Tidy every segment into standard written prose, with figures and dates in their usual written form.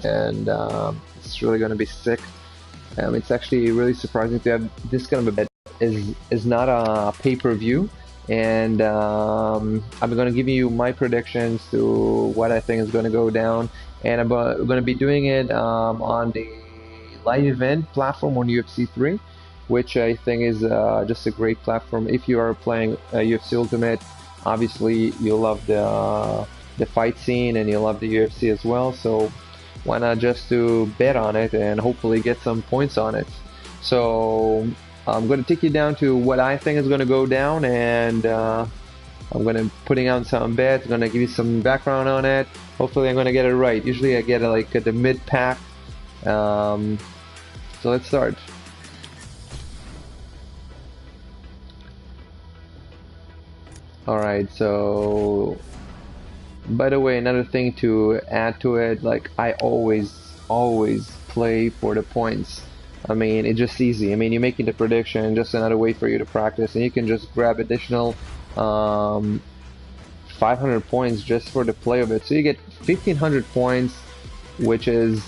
and it's really going to be sick. It's actually really surprising to have this kind of a bet. Is not a pay-per-view, and I'm going to give you my predictions to what I think is going to go down, and I'm going to be doing it on the live event platform on UFC3, which I think is just a great platform. If you are playing UFC Ultimate, obviously you love the fight scene and you love the UFC as well, so why not just to bet on it and hopefully get some points on it. So I'm going to take you down to what I think is going to go down, and I'm going to putting out some bets. I'm going to give you some background on it. Hopefully I'm going to get it right. Usually I get it like at the mid-pack. So let's start. Alright, so by the way, another thing to add to it, like I always play for the points. I mean, it's just easy. I mean, you're making the prediction, just another way for you to practice, and you can just grab additional 500 points just for the play of it. So you get 1500 points, which is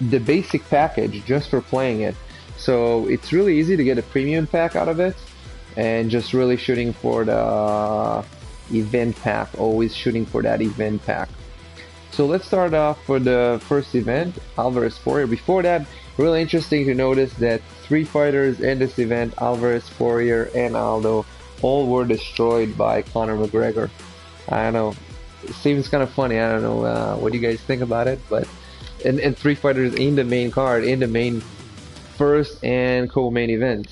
the basic package just for playing it. So it's really easy to get a premium pack out of it, and just really shooting for the event pack, always shooting for that event pack. So let's start off for the first event, Alvarez Poirier. Before that, really interesting to notice that 3 fighters in this event, Alvarez, Poirier, and Aldo, all were destroyed by Conor McGregor. I don't know, it seems kind of funny. I don't know what do you guys think about it, but and 3 fighters in the main card, in the main first and co-main event.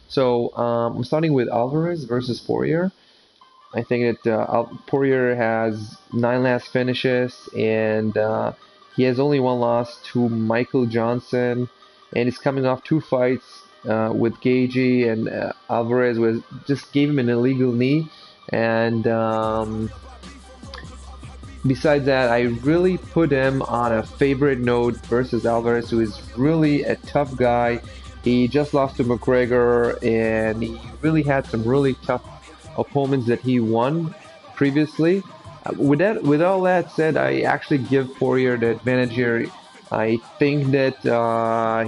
So I'm starting with Alvarez versus Poirier. I think that Poirier has 9 last finishes, and he has only 1 loss to Michael Johnson, and he's coming off 2 fights with Gagey, and Alvarez just gave him an illegal knee. And besides that, I really put him on a favorite note versus Alvarez, who is really a tough guy. He just lost to McGregor, and he really had some really tough opponents that he won previously. With all that said, I actually give Poirier the advantage here. I think that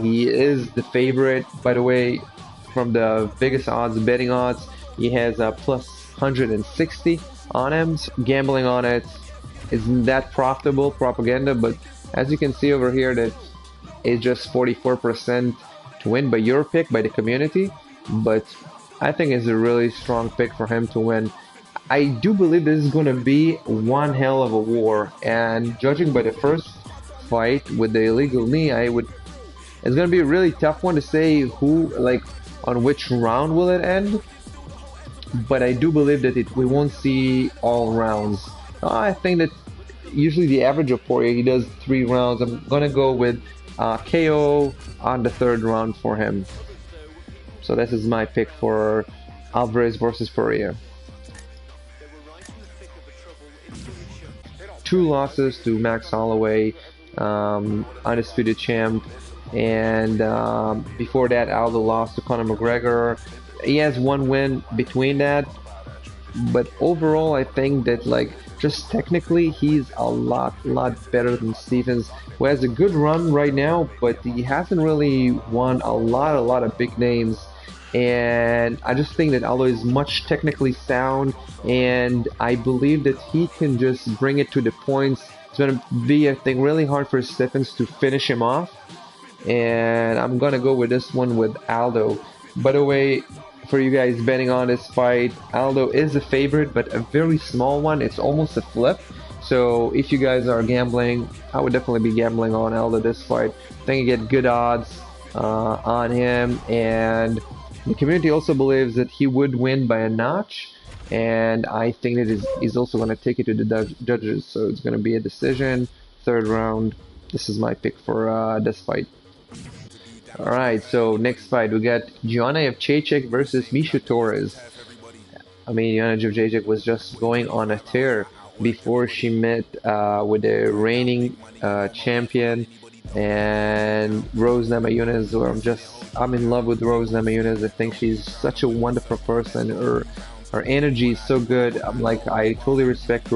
he is the favorite. By the way, from the biggest odds, betting odds, he has a plus 160 on him. So gambling on it isn't that profitable propaganda, but as you can see over here, that is just 44% to win by your pick, by the community. But I think it's a really strong pick for him to win. I do believe this is going to be one hell of a war, and judging by the first fight with the illegal knee, it's going to be a really tough one to say who, like, on which round will it end. But I do believe that we won't see all rounds. I think that usually the average of Poirier, he does 3 rounds. I'm going to go with KO on the 3rd round for him. So this is my pick for Alvarez versus Poirier. 2 losses to Max Holloway, undisputed champ, and before that Aldo lost to Conor McGregor. He has 1 win between that, but overall I think that, like, just technically he's a lot better than Stephens, who has a good run right now, but he hasn't really won a lot of big names. And I just think that Aldo is much technically sound, and I believe that he can just bring it to the points. It's going to be, I think, really hard for Stephens to finish him off, and I'm going to go with this one with Aldo. By the way, for you guys betting on this fight, Aldo is a favorite, but a very small one. It's almost a flip. So if you guys are gambling, I would definitely be gambling on Aldo this fight. I think you get good odds on him, and the community also believes that he would win by a notch, and I think that he's also going to take it to the judges, so it's going to be a decision, 3rd round. This is my pick for this fight. Alright, so next fight, we got JoannaJedrzejczyk versus Misha Torres. I mean, JoannaJedrzejczyk was just going on a tear before she met with the reigning champion, and Rose Namajunas, where I'm in love with Rose Namajunas. I think she's such a wonderful person. Her energy is so good. I totally respect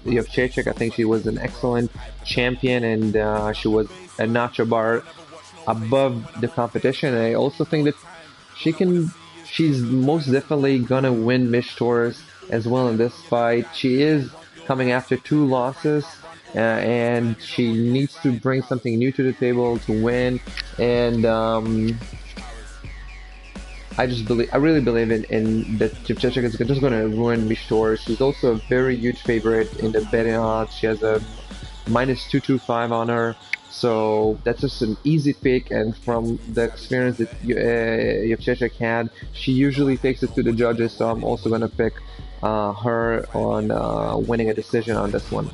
JoannaJedrzejczyk. I think she was an excellent champion, and she was a notch above the competition. And I also think that she can. She's most definitely gonna win Mish Taurus as well in this fight. She is coming after 2 losses, and she needs to bring something new to the table to win. And I really believe in that Jevchechik is just going to ruin Mish Taurus. She's also a very huge favorite in the betting odds. She has a -225 on her. So that's just an easy pick, and from the experience that Jevchechik had, she usually takes it to the judges, so I'm also going to pick her on winning a decision on this one.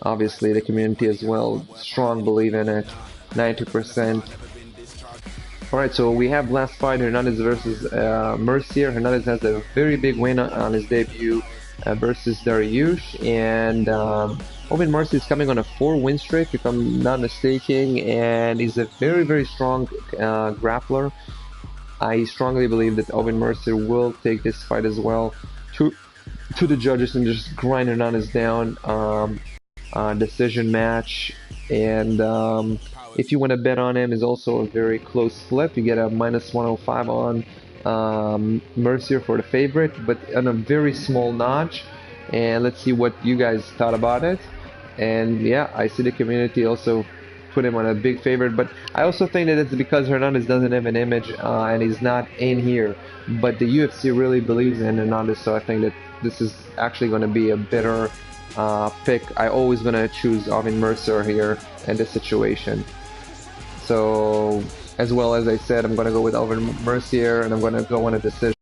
Obviously, the community as well, strong believe in it, 92%. Alright, so we have last fight, Hernandez versus Mercier. Hernandez has a very big win on his debut versus Dariush, and OlivierAubin-Mercier is coming on a 4-win streak, if I'm not mistaken, and he's a very, very strong grappler. I strongly believe that OlivierAubin-Mercier will take this fight as well to the judges and just grind Hernandez down. Decision match, and if you want to bet on him, is also a very close flip. You get a -105 on Mercier for the favorite, but on a very small notch. And let's see what you guys thought about it. And yeah, I see the community also put him on a big favorite, but I also think that it's because Hernandez doesn't have an image and he's not in here. But the UFC really believes in Hernandez, so I think that this is actually going to be a better pick. I always gonna choose OlivierAubin-Mercier here in this situation. So as well as I said, I'm gonna go with OlivierAubin-Mercier, and I'm gonna go on a decision.